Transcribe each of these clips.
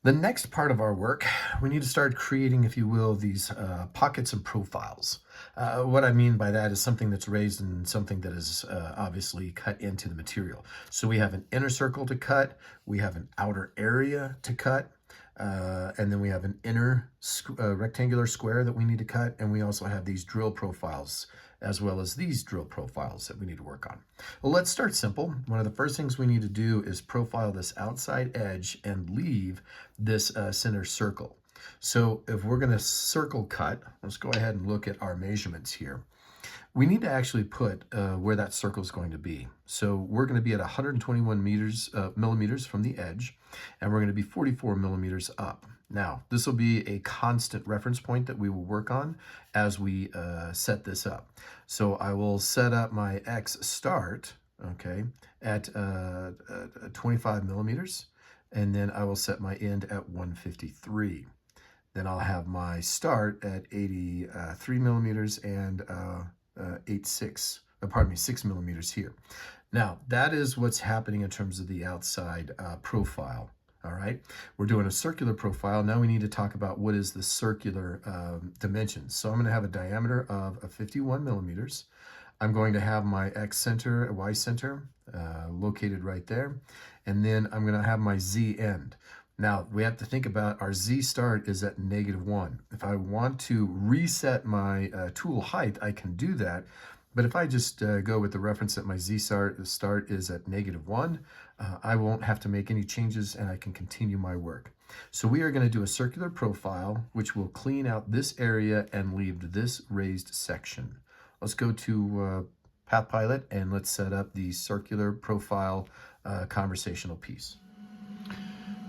The next part of our work, we need to start creating, if you will, these pockets and profiles. What I mean by that is something that's raised and something that is obviously cut into the material. So we have an inner circle to cut, we have an outer area to cut, and then we have an inner rectangular square that we need to cut, and we also have these drill profiles as well as these drill profiles that we need to work on. Well, let's start simple. One of the first things we need to do is profile this outside edge and leave this center circle. So if we're going to circle cut, let's go ahead and look at our measurements here. We need to actually put where that circle is going to be. So we're going to be at 121 millimeters from the edge, and we're going to be 44 millimeters up. Now, this will be a constant reference point that we will work on as we set this up. So I will set up my X start, okay, at 25 millimeters, and then I will set my end at 153. Then I'll have my start at 83 millimeters and 6 millimeters here. Now, that is what's happening in terms of the outside profile. All right, we're doing a circular profile. Now we need to talk about what is the circular dimensions. So I'm going to have a diameter of 51 millimeters. I'm going to have my X center, Y center located right there. And then I'm going to have my Z end. Now, we have to think about our Z start is at -1. If I want to reset my tool height, I can do that. But if I just go with the reference that my Z start is at -1, I won't have to make any changes and I can continue my work. So we are going to do a circular profile, which will clean out this area and leave this raised section. Let's go to PathPilot and let's set up the circular profile conversational piece.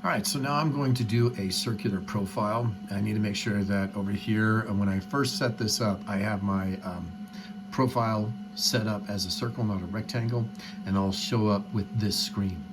All right, so now I'm going to do a circular profile. I need to make sure that over here, when I first set this up, I have my profile set up as a circle, not a rectangle, and I'll show up with this screen.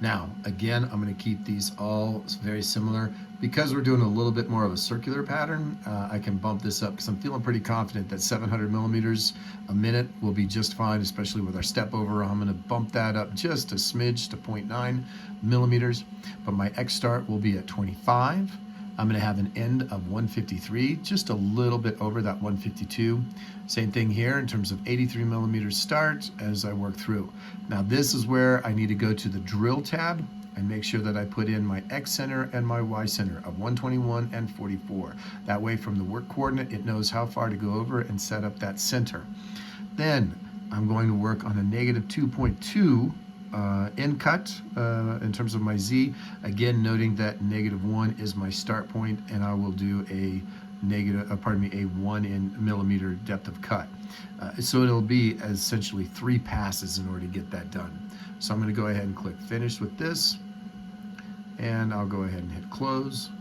Now, again, I'm going to keep these all very similar. Because we're doing a little bit more of a circular pattern, I can bump this up because I'm feeling pretty confident that 700 millimeters a minute will be just fine, especially with our step over. I'm going to bump that up just a smidge to 0.9 millimeters, but my X start will be at 25. I'm going to have an end of 153, just a little bit over that 152. Same thing here in terms of 83 millimeters start as I work through. Now this is where I need to go to the drill tab and make sure that I put in my X center and my Y center of 121 and 44. That way from the work coordinate, it knows how far to go over and set up that center. Then I'm going to work on a -2.2 end cut in terms of my Z, again noting that -1 is my start point, and I will do a a 1 millimeter depth of cut. So it'll be essentially 3 passes in order to get that done. So I'm going to go ahead and click finish with this, and I'll go ahead and hit close,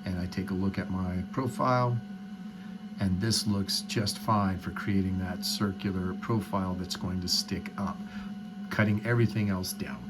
and I take a look at my profile, and this looks just fine for creating that circular profile that's going to stick up, cutting everything else down.